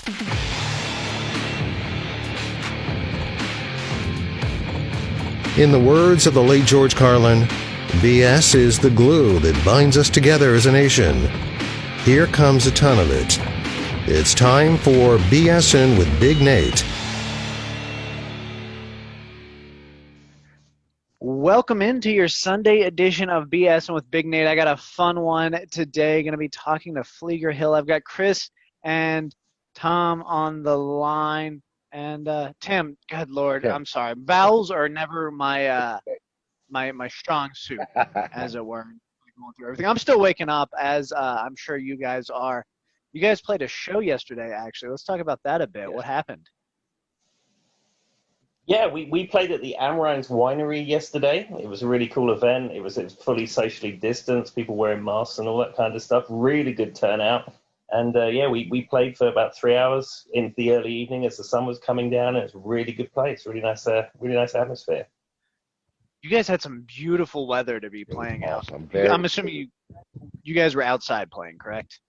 In the words of the late George Carlin, BS is the glue that binds us together as a nation. Here comes a ton of it. It's time for BSing with Big Nate. Welcome into your Sunday edition of BSing with Big Nate. I got a fun one today. Going to be talking to Phlegar Hill. I've got Chris and Tom on the line. And Tim, good Lord, I'm sorry. Vowels are never my my strong suit, as it were. Going through everything. I'm still waking up, as I'm sure you guys are. You guys played a show yesterday, actually. Let's talk about that a bit. Yeah. What happened? Yeah, we played at the Amaranth Winery yesterday. It was a really cool event. It was fully socially distanced, people wearing masks and all that kind of stuff. Really good turnout. And yeah, we played for about 3 hours into the early evening as the sun was coming down. And it's a really good place, really nice atmosphere. You guys had some beautiful weather to be playing awesome. out. I'm assuming you guys were outside playing, correct?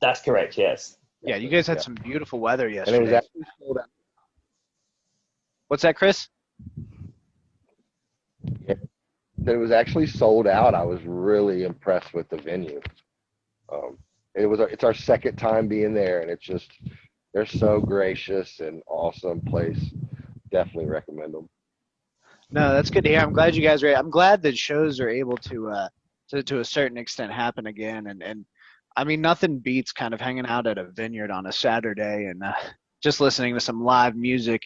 That's correct, yes. Yeah, you guys had some beautiful weather yesterday. And it was actually sold out. What's that, Chris? Yeah, it was actually sold out. I was really impressed with the venue. It's our second time being there, and they're so gracious and awesome place. Definitely recommend them. No, that's good to hear. I'm glad you guys are. I'm glad that shows are able to a certain extent happen again. And I mean, nothing beats kind of hanging out at a vineyard on a Saturday and just listening to some live music.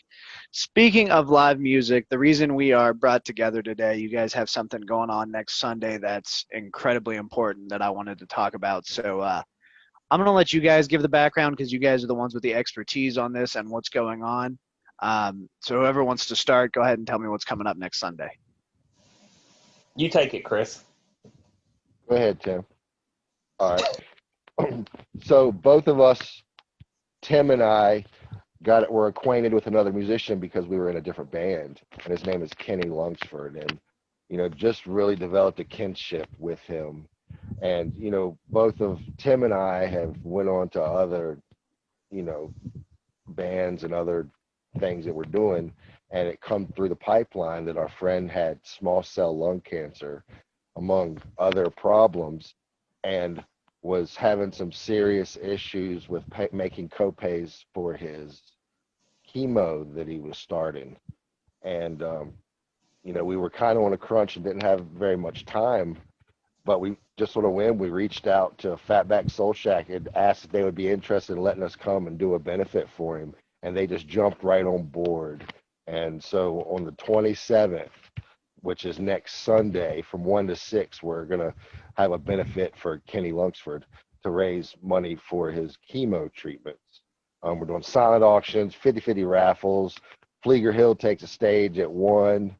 Speaking of live music, the reason we are brought together today, you guys have something going on next Sunday that's incredibly important that I wanted to talk about. So I'm going to let you guys give the background because you guys are the ones with the expertise on this and what's going on. So whoever wants to start, go ahead and tell me what's coming up next Sunday. You take it, Chris. Go ahead, Tim. All right. So both of us, Tim and I, were acquainted with another musician because we were in a different band, and his name is Kenny Lunsford, and just really developed a kinship with him. And both of Tim and I have went on to other bands and other things that we're doing, and it come through the pipeline that our friend had small cell lung cancer among other problems, and was having some serious issues with making copays for his chemo that he was starting. And we were kind of on a crunch and didn't have very much time, but we just sort of we reached out to Fatback Soul Shack and asked if they would be interested in letting us come and do a benefit for him. And they just jumped right on board. And so on the 27th, which is next Sunday from 1 to 6, we're going to have a benefit for Kenny Lunsford to raise money for his chemo treatments. We're doing silent auctions, 50-50 raffles. Phlegar Hill takes a stage at 1,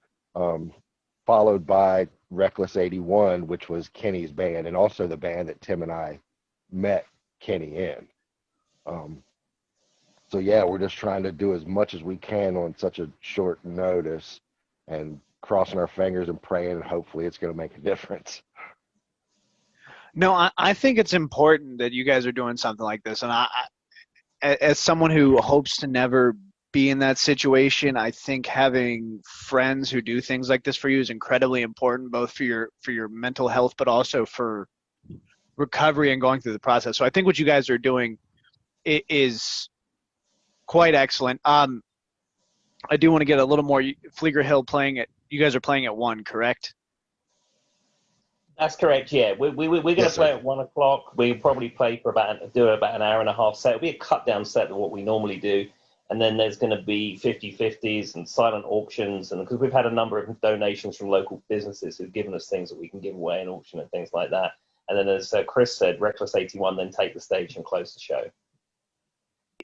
followed by Reckless 81, which was Kenny's band, and also the band that Tim and I met Kenny in. So yeah, we're just trying to do as much as we can on such a short notice and crossing our fingers and praying, and hopefully it's going to make a difference. No, I think it's important that you guys are doing something like this. And I, as someone who hopes to never be in that situation, I think having friends who do things like this for you is incredibly important, both for your mental health, but also for recovery and going through the process. So I think what you guys are doing is quite excellent. I do want to get a little more. Phlegar Hill you guys are playing at 1, correct? That's correct, yeah. We're going to play at 1 o'clock. We'll probably play for about an hour and a half set. It'll be a cut-down set of what we normally do. And then there's going to be 50-50s and silent auctions. And because we've had a number of donations from local businesses who've given us things that we can give away and auction and things like that. And then as Chris said, Reckless 81 then take the stage and close the show.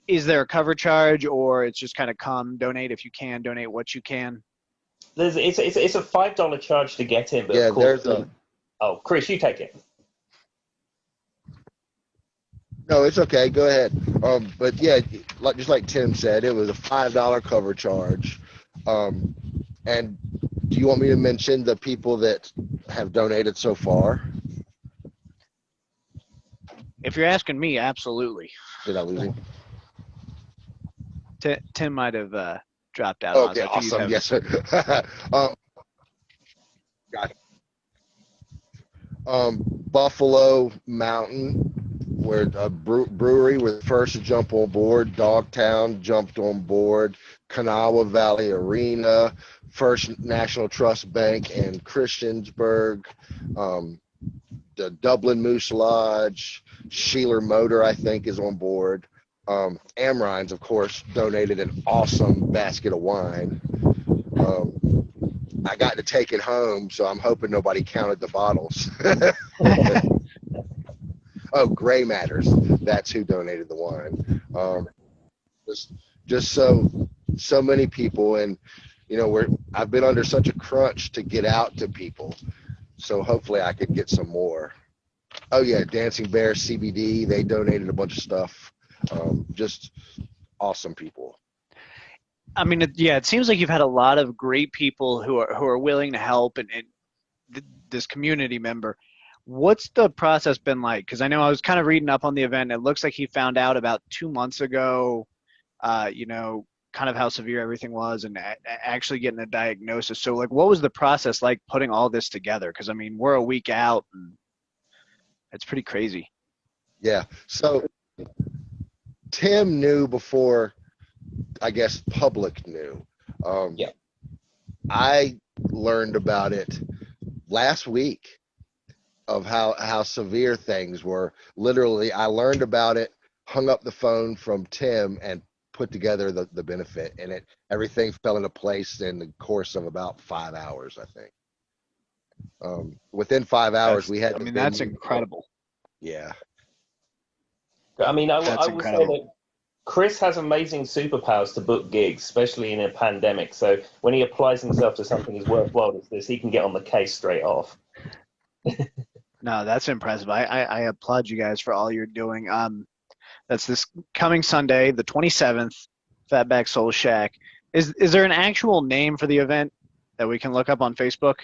Is there a cover charge, or it's just kind of come, donate if you can, donate what you can? It's a $5 charge to get in, but yeah, of course. There's Oh, Chris, you take it. No, it's okay. Go ahead. But yeah, just like Tim said, it was a $5 cover charge. And do you want me to mention the people that have donated so far? If you're asking me, absolutely. Did I lose him? Tim might have dropped out. Okay, awesome. Yes, sir. Got it. Buffalo Mountain, where a brewery were the first to jump on board. Dogtown jumped on board. Kanawha Valley Arena, First National Trust Bank in Christiansburg, the Dublin Moose Lodge, Sheeler Motor, I think, is on board. Amrines, of course, donated an awesome basket of wine. I got to take it home, so I'm hoping nobody counted the bottles. Oh, Gray Matters, that's who donated the wine. Just so many people, and I've been under such a crunch to get out to people, so hopefully I could get some more. Oh yeah, Dancing Bear CBD, they donated a bunch of stuff. Just awesome people. I mean, it seems like you've had a lot of great people who are willing to help, and this community member. What's the process been like? Because I know I was kind of reading up on the event. It looks like he found out about 2 months ago, kind of how severe everything was, and actually getting a diagnosis. So, like, what was the process like putting all this together? Because I mean, we're a week out, and it's pretty crazy. Yeah. So Tim knew before, I guess, public knew. Yeah. I learned about it last week of how severe things were. Literally, I learned about it, hung up the phone from Tim, and put together the benefit, and everything fell into place in the course of about 5 hours, I think. Within 5 hours, we had. I mean, that's incredible. Yeah. I mean, I would say incredible. that Chris has amazing superpowers to book gigs, especially in a pandemic. So when he applies himself to something as worthwhile as this, he can get on the case straight off. No, that's impressive. I applaud you guys for all you're doing. That's this coming Sunday, the 27th, Fatback Soul Shack. Is there an actual name for the event that we can look up on Facebook?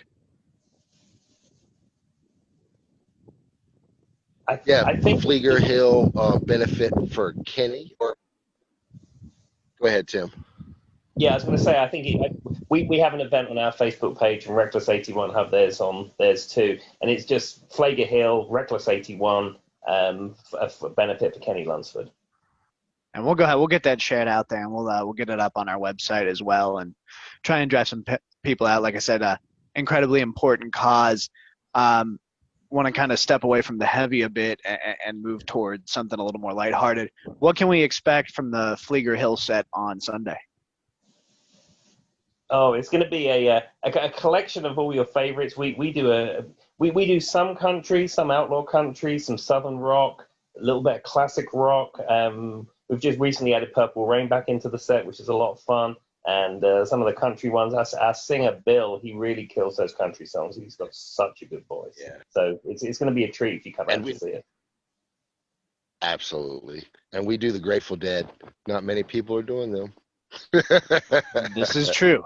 I think Phlegar Hill benefit for Kenny. Or go ahead, Tim. Yeah, I was going to say, I think we have an event on our Facebook page, and Reckless 81 have theirs on theirs too, and it's just Phlegar Hill, Reckless 81, for benefit for Kenny Lunsford. And we'll go ahead, we'll get that shared out there, and we'll get it up on our website as well, and try and drive some people out. Like I said, incredibly important cause. Want to kind of step away from the heavy a bit and move toward something a little more lighthearted. What can we expect from the Phlegar Hill set on Sunday? Oh, it's going to be a collection of all your favorites. We do some country, some outlaw country, some southern rock, a little bit of classic rock. We've just recently added Purple Rain back into the set, which is a lot of fun. And some of the country ones, our singer Bill, he really kills those country songs. He's got such a good voice. Yeah. So it's going to be a treat if you come out to see it. Absolutely. And we do the Grateful Dead. Not many people are doing them. This is true.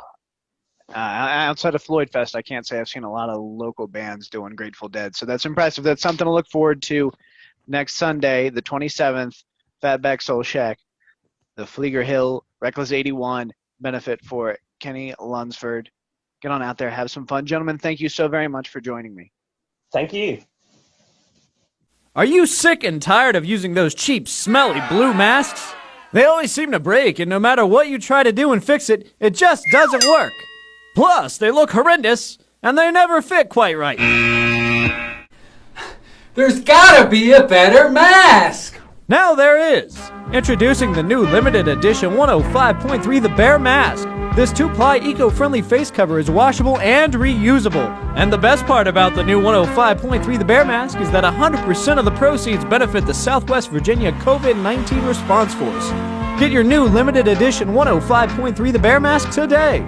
Outside of Floyd Fest, I can't say I've seen a lot of local bands doing Grateful Dead. So that's impressive. That's something to look forward to next Sunday, the 27th, Fatback Soul Shack, the Phlegar Hill, Reckless 81, benefit for Kenny Lunsford. Get on out there, have some fun. Gentlemen, thank you so very much for joining me. Thank you. Are you sick and tired of using those cheap, smelly blue masks? They always seem to break, and no matter what you try to do and fix it, it just doesn't work. Plus, they look horrendous, and they never fit quite right. There's gotta be a better mask! Now there is! Introducing the new limited edition 105.3 The Bear Mask. This 2-ply eco-friendly face cover is washable and reusable. And the best part about the new 105.3 The Bear Mask is that 100% of the proceeds benefit the Southwest Virginia COVID-19 Response Force. Get your new limited edition 105.3 The Bear Mask today.